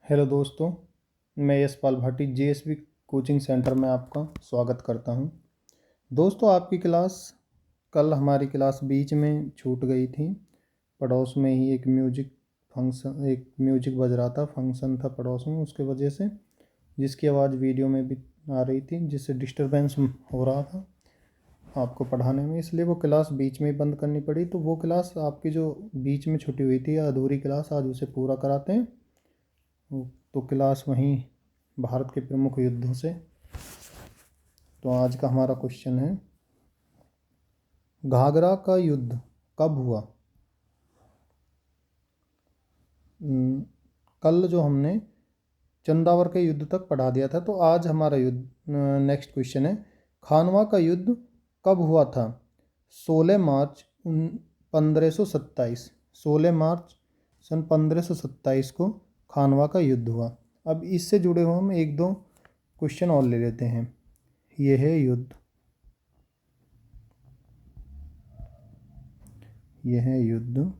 Hello दोस्तों, मैं Yashpal Bhati JSB coaching centre में आपका स्वागत करता हूं। दोस्तों, आपकी क्लास कल हमारी क्लास बीच में छूट गई थी। पड़ोस में ही एक म्यूजिक बज रहा था, फंक्शन था पड़ोस में, उसके वजह से जिसकी आवाज़ वीडियो में भी आ रही थी, जिससे डिस्टरबेंस हो रहा था आपको पढ़ाने में, इसलिए वो क्लास बीच में ही बंद करनी पड़ी। तो वो क्लास आपकी जो बीच में छुटी हुई थी, अधूरी क्लास, आज उसे पूरा कराते हैं। तो क्लास वहीं भारत के प्रमुख युद्धों से। तो आज का हमारा क्वेश्चन है, घाघरा का युद्ध कब हुआ? कल जो हमने चंदावर के युद्ध तक पढ़ा दिया था, तो आज हमारा युद्ध नेक्स्ट क्वेश्चन है, खानवा का युद्ध कब हुआ था? 16 मार्च 1527। 16 मार्च सन 1527 को खानवा का युद्ध हुआ। अब इससे जुड़े हुए हम एक दो क्वेश्चन और ले लेते हैं। यह युद्ध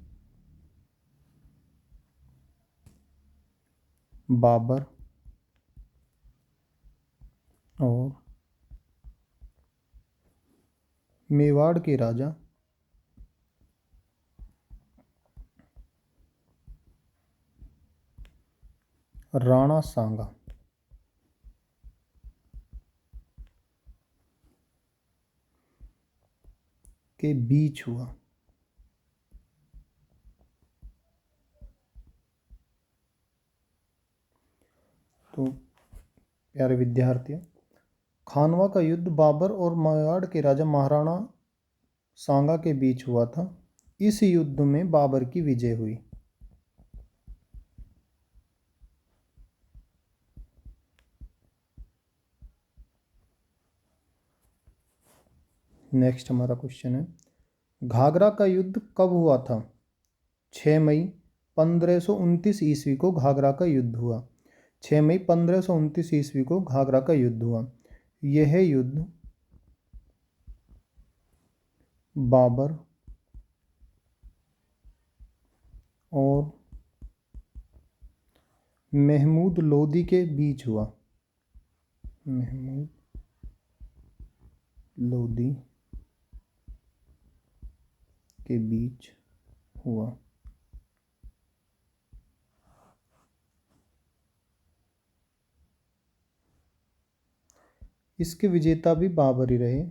बाबर और मेवाड़ के राजा राणा सांगा के बीच हुआ। तो प्यारे विद्यार्थियों, खानवा का युद्ध बाबर और मेवाड़ के राजा महाराणा सांगा के बीच हुआ था। इस युद्ध में बाबर की विजय हुई। नेक्स्ट हमारा क्वेश्चन है, घाघरा का युद्ध कब हुआ था? 6 मई 1529 ईस्वी को घाघरा का युद्ध हुआ। 6 मई 1529 ईस्वी को घाघरा का युद्ध हुआ। यह युद्ध बाबर और महमूद लोदी के बीच हुआ। महमूद लोदी के बीच हुआ। इसके विजेता भी बाबर ही रहे।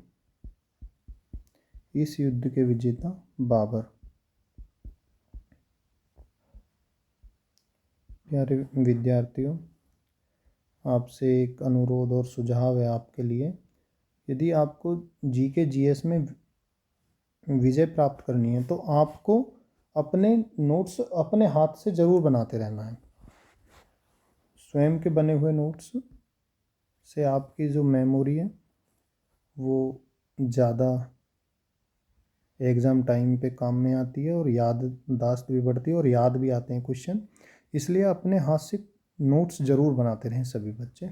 इस युद्ध के विजेता बाबर। प्यारे विद्यार्थियों, आपसे एक अनुरोध और सुझाव है आपके लिए। यदि आपको जीके जीएस में विजय प्राप्त करनी है, तो आपको अपने नोट्स अपने हाथ से ज़रूर बनाते रहना है। स्वयं के बने हुए नोट्स से आपकी जो मेमोरी है वो ज़्यादा एग्ज़ाम टाइम पे काम में आती है, और याददाश्त भी बढ़ती है, और याद भी आते हैं क्वेश्चन। इसलिए अपने हाथ से नोट्स ज़रूर बनाते रहें सभी बच्चे।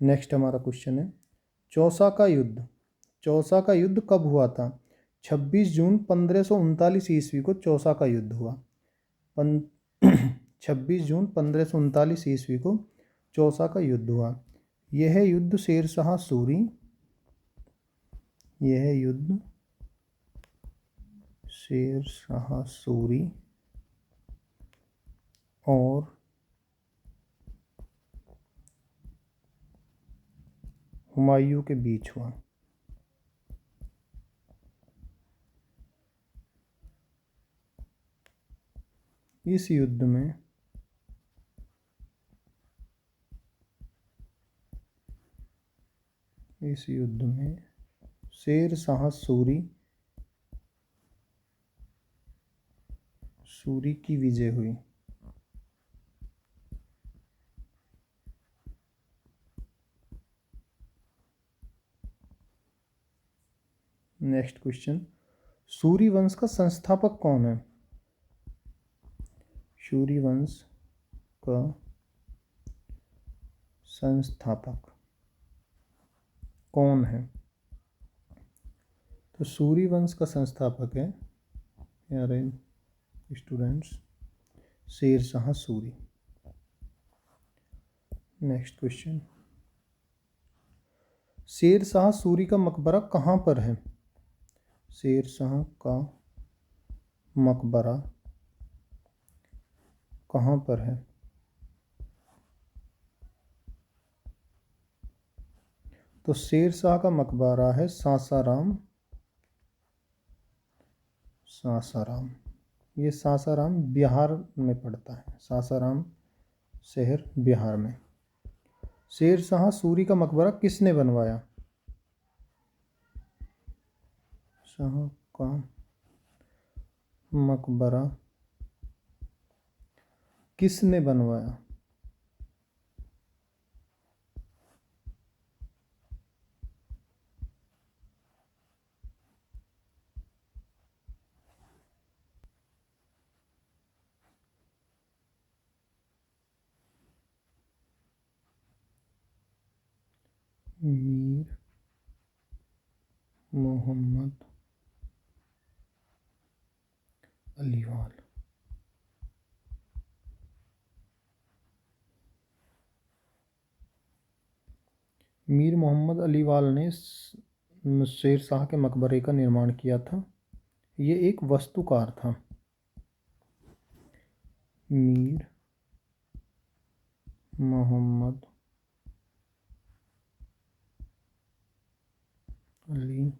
नेक्स्ट हमारा क्वेश्चन है, चौसा का युद्ध। चौसा का युद्ध कब हुआ था? 26 जून 1539 ईस्वी को चौसा का युद्ध हुआ। 26 जून 1539 ईस्वी को चौसा का युद्ध हुआ। यह युद्ध शेरशाह सूरी और हुमायूं के बीच हुआ। इस युद्ध में शेरशाह सूरी की विजय हुई। नेक्स्ट क्वेश्चन, सूरी वंश का संस्थापक कौन है? सूरी वंश का संस्थापक कौन है? तो सूरी वंश का संस्थापक है प्यारे students Shershah Suri. Next question, Sher Shah Suri का मकबरा कहाँ पर है? शेर शाह का मकबरा कहाँ पर है? तो शेर शाह का मकबरा है सासाराम। सासाराम, ये सासाराम बिहार में पड़ता है। सासाराम शहर बिहार में। शेर शाह सूरी का मकबरा किसने बनवाया? शाह का मकबरा किसने बनवाया? मीर मोहम्मद अलीवाल। मीर मोहम्मद अलीवाल ने शेर शाह के मकबरे का निर्माण किया था। ये एक वास्तुकार था। मीर मोहम्मद अलीवाल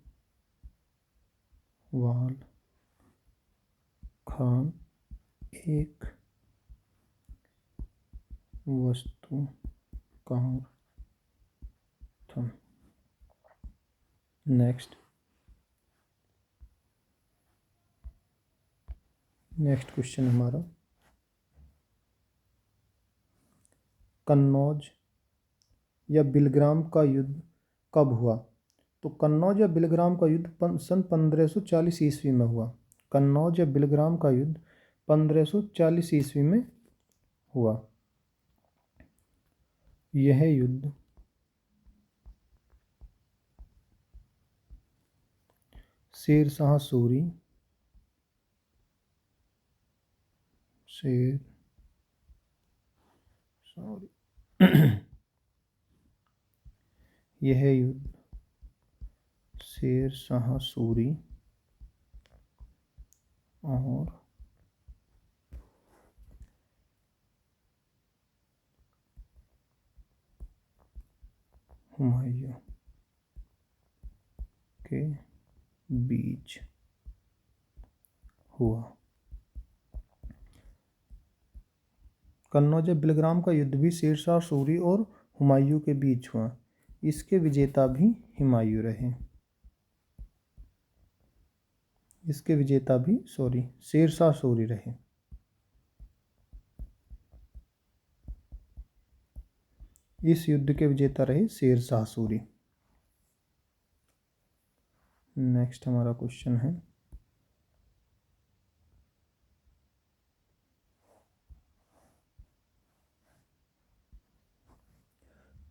खान एक वास्तुकार था। नेक्स्ट क्वेश्चन हमारा, कन्नौज या बिलग्राम का युद्ध कब हुआ? तो कन्नौज या बिलग्राम का युद्ध सन 1540 ईस्वी में हुआ। कन्नौज या बिलग्राम का युद्ध 1540 ईस्वी में हुआ। यह युद्ध शेर शाह सूरी यह युद्ध शेर शाह सूरी और हुमायूं के बीच हुआ। कन्नौज बिलग्राम का युद्ध भी शेर शाह सूरी और हुमायूं के बीच हुआ। इसके विजेता भी हुमायूं रहे। इसके विजेता भी शेर शाह सूरी रहे। इस युद्ध के विजेता रहे शेर शाह सूरी। नेक्स्ट हमारा क्वेश्चन है,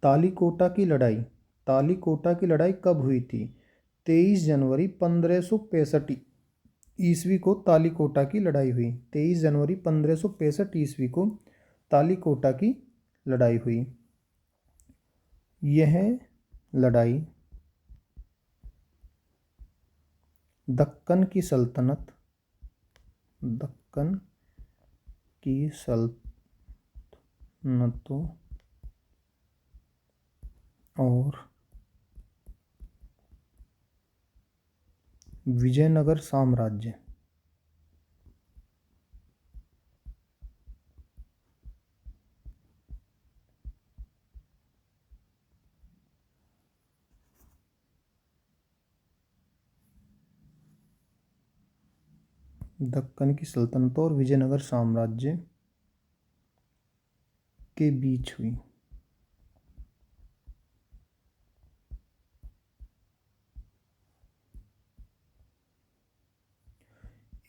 तालीकोटा की लड़ाई। तालीकोटा की लड़ाई कब हुई थी? 23 जनवरी 1565 ईस्वी को तालीकोटा की लड़ाई हुई। 23 जनवरी 1565 ईस्वी को तालीकोटा की लड़ाई हुई। यह लड़ाई दक्कन की सल्तनतों और विजयनगर साम्राज्य दक्कन की सल्तनतों और विजयनगर साम्राज्य के बीच हुई।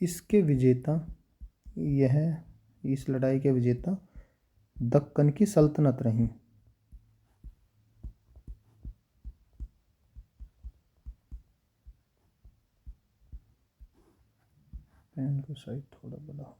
इसके विजेता इस लड़ाई के विजेता दक्कन की सल्तनत रही। पेन का साइज थोड़ा बड़ा।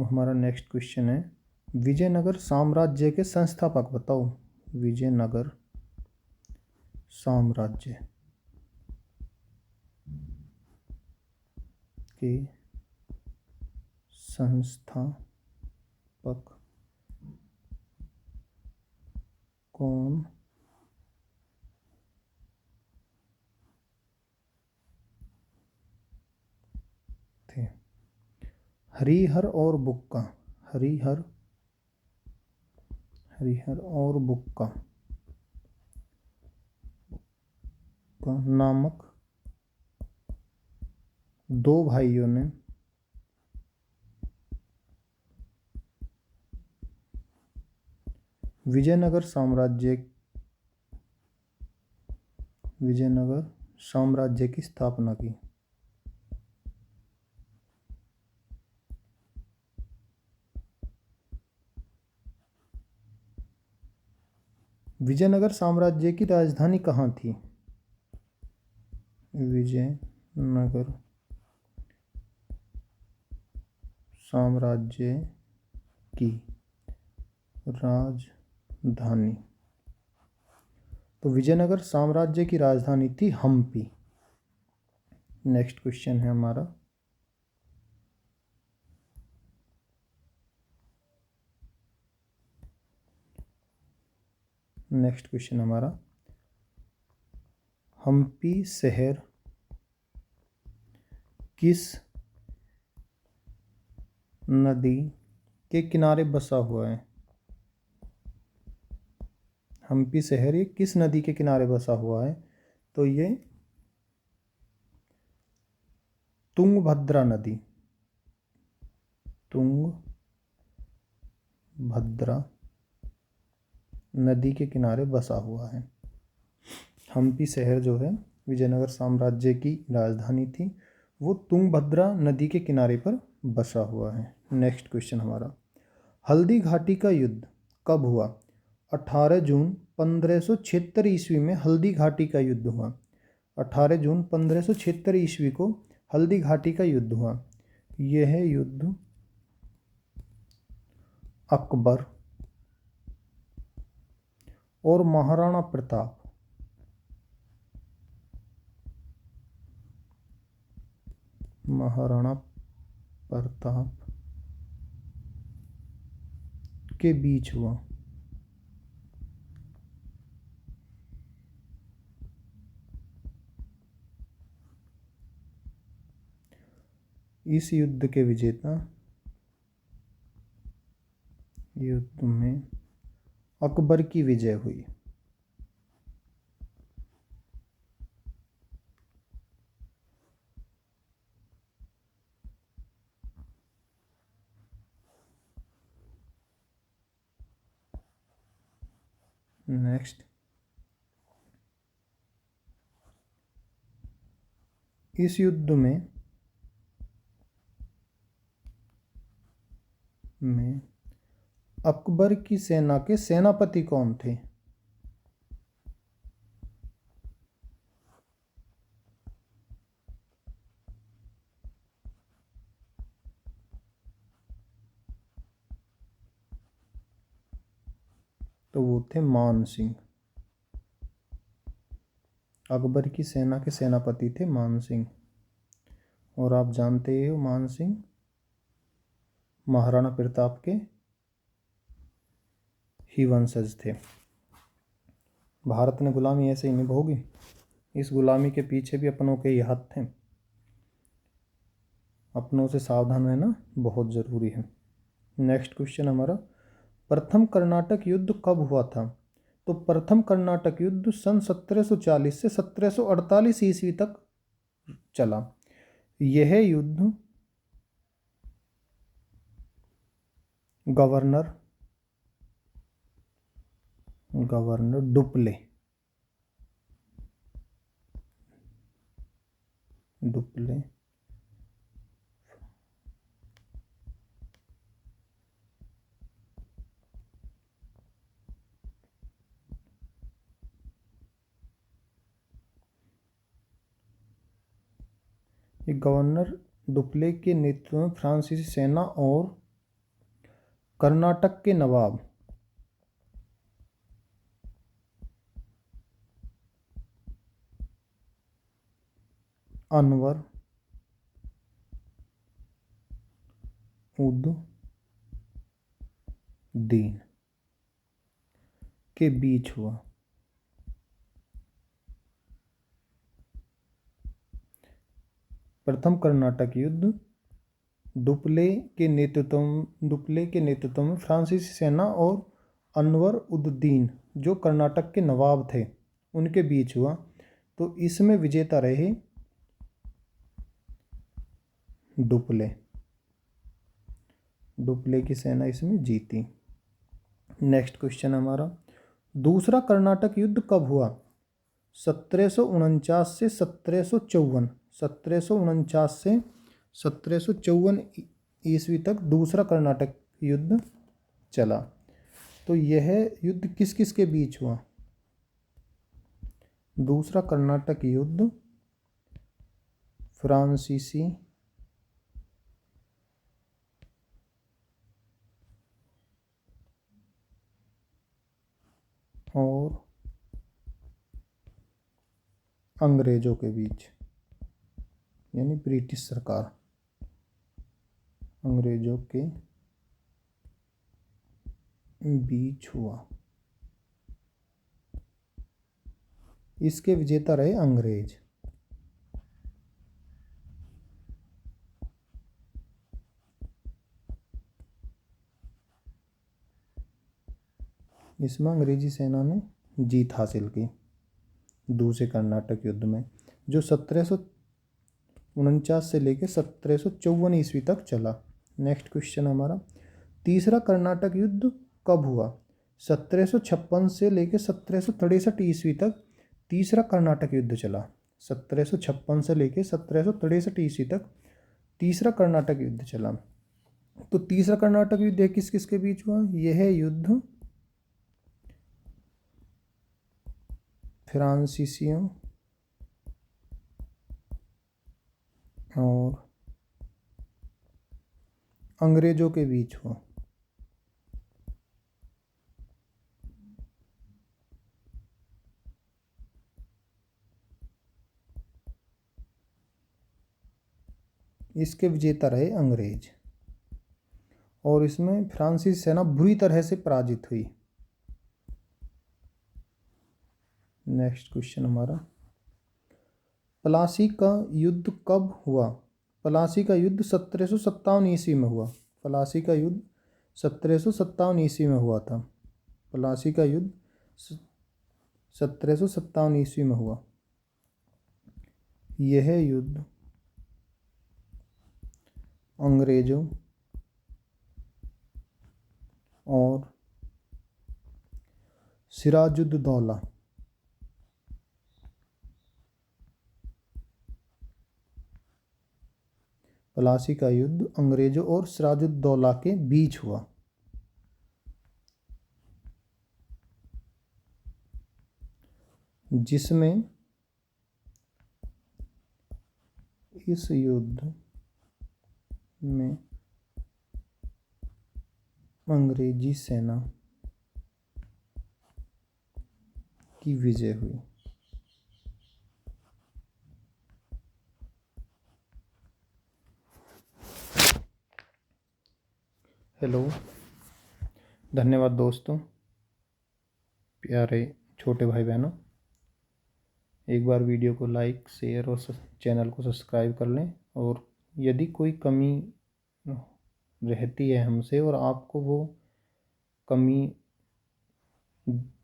अब हमारा नेक्स्ट क्वेश्चन है, विजयनगर साम्राज्य के संस्थापक बताओ। विजयनगर साम्राज्य के संस्थापक कौन थे? हरिहर और बुक्का। हरिहर और बुक्का नामक दो भाइयों ने विजयनगर साम्राज्य की स्थापना की। विजयनगर साम्राज्य की राजधानी कहाँ थी? विजयनगर साम्राज्य की राजधानी, तो विजयनगर साम्राज्य की राजधानी थी हम्पी। नेक्स्ट क्वेश्चन है हमारा, हम्पी शहर किस नदी के किनारे बसा हुआ है? हम्पी शहर ये किस नदी के किनारे बसा हुआ है? तो ये तुंगभद्रा नदी के किनारे बसा हुआ है। हम्पी शहर जो है विजयनगर साम्राज्य की राजधानी थी, वो तुंगभद्रा नदी के किनारे पर बसा हुआ है। नेक्स्ट क्वेश्चन हमारा, हल्दी घाटी का युद्ध कब हुआ? 18 जून 1576 ईस्वी में हल्दी घाटी का युद्ध हुआ। 18 जून 1576 ईस्वी को हल्दी घाटी का युद्ध हुआ। यह युद्ध अकबर और महाराणा प्रताप के बीच हुआ। इस युद्ध के विजेता युद्ध में अकबर की विजय हुई। नेक्स्ट, इस युद्ध में अकबर की सेना के सेनापति कौन थे? तो वो थे मान सिंह। अकबर की सेना के सेनापति थे मान सिंह। और आप जानते हो मान सिंह महाराणा प्रताप के ही वंशज थे। भारत ने गुलामी ऐसे ही नहीं भोगी, इस गुलामी के पीछे भी अपनों के ही हाथ थे। अपनों से सावधान रहना बहुत ज़रूरी है। नेक्स्ट क्वेश्चन हमारा, प्रथम कर्नाटक युद्ध कब हुआ था? तो प्रथम कर्नाटक युद्ध सन 1740 से 1748 ईस्वी तक चला। यह युद्ध गवर्नर डुप्ले ये गवर्नर डुप्ले के नेतृत्व में फ्रांसीसी सेना और कर्नाटक के नवाब अनवर उद दीन के बीच हुआ। प्रथम कर्नाटक युद्ध डुप्ले के नेतृत्व में फ्रांसीसी सेना और अनवर उद दीन जो कर्नाटक के नवाब थे उनके बीच हुआ। तो इसमें विजेता रहे डुप्ले की सेना इसमें जीती। नेक्स्ट क्वेश्चन हमारा, दूसरा कर्नाटक युद्ध कब हुआ? 1749 से 1754। 1749 से 1754 ईस्वी तक दूसरा कर्नाटक युद्ध चला। तो यह युद्ध किस किस के बीच हुआ? दूसरा कर्नाटक युद्ध फ्रांसीसी और अंग्रेजों के बीच, यानी ब्रिटिश सरकार अंग्रेजों के बीच हुआ। इसके विजेता रहे अंग्रेज। इसमें अंग्रेजी सेना ने जीत हासिल की दूसरे कर्नाटक युद्ध में, जो 1749 से लेकर 1754 ईस्वी तक चला। नेक्स्ट क्वेश्चन हमारा, तीसरा कर्नाटक युद्ध कब हुआ? 1756 से लेकर 1763 ईस्वी तक तीसरा कर्नाटक युद्ध चला। 1756 से लेकर 1763 ईस्वी तक तीसरा कर्नाटक युद्ध चला। तो तीसरा कर्नाटक युद्ध किस किस के बीच हुआ? यह युद्ध फ्रांसीसियों और अंग्रेजों के बीच हुआ। इसके विजेता रहे अंग्रेज और इसमें फ्रांसीसी सेना बुरी तरह से पराजित हुई। नेक्स्ट क्वेश्चन हमारा, प्लासी का युद्ध कब हुआ? प्लासी का युद्ध 1757 ईस्वी में हुआ। प्लासी का युद्ध 1757 ईस्वी में हुआ था। प्लासी का युद्ध 1757 ईस्वी में हुआ। यह युद्ध अंग्रेजों और सिराजुद्दौला प्लासी का युद्ध अंग्रेजों और सिराजुद्दौला के बीच हुआ। जिसमें इस युद्ध में अंग्रेजी सेना की विजय हुई। हेलो, धन्यवाद दोस्तों, प्यारे छोटे भाई बहनों। एक बार वीडियो को लाइक, शेयर और चैनल को सब्सक्राइब कर लें। और यदि कोई कमी रहती है हमसे और आपको वो कमी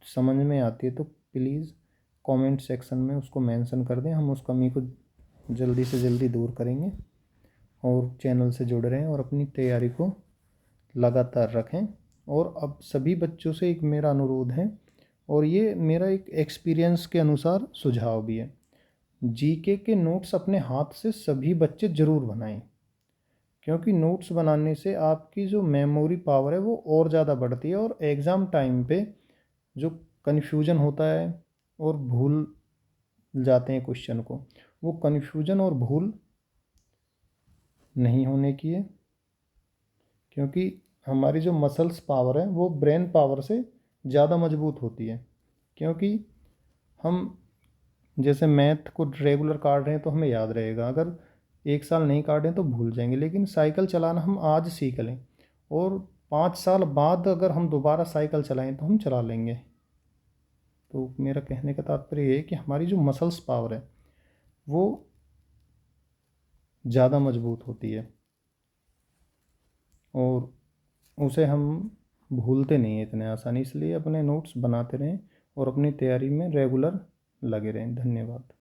समझ में आती है तो प्लीज़ कमेंट सेक्शन में उसको मेंशन कर दें। हम उस कमी को जल्दी से जल्दी दूर करेंगे। और चैनल से जुड़ रहें और अपनी तैयारी को लगातार रखें। और अब सभी बच्चों से एक मेरा अनुरोध है, और ये मेरा एक एक्सपीरियंस के अनुसार सुझाव भी है, जीके के नोट्स अपने हाथ से सभी बच्चे ज़रूर बनाएं, क्योंकि नोट्स बनाने से आपकी जो मेमोरी पावर है वो और ज़्यादा बढ़ती है। और एग्ज़ाम टाइम पे जो कन्फ्यूजन होता है और भूल जाते हैं क्वेश्चन को, वो कन्फ्यूजन और भूल नहीं होने की है। क्योंकि हमारी जो मसल्स पावर है वो ब्रेन पावर से ज़्यादा मजबूत होती है, क्योंकि हम जैसे मैथ को रेगुलर काट रहे हैं तो हमें याद रहेगा, अगर 1 साल नहीं काटें तो भूल जाएंगे। लेकिन साइकिल चलाना हम आज सीख लें और 5 साल बाद अगर हम दोबारा साइकिल चलाएं तो हम चला लेंगे। तो मेरा कहने का तात्पर्य ये है कि हमारी जो मसल्स पावर है वो ज़्यादा मजबूत होती है और उसे हम भूलते नहीं हैं इतने आसानी। इसलिए अपने नोट्स बनाते रहें और अपनी तैयारी में रेगुलर लगे रहें। धन्यवाद।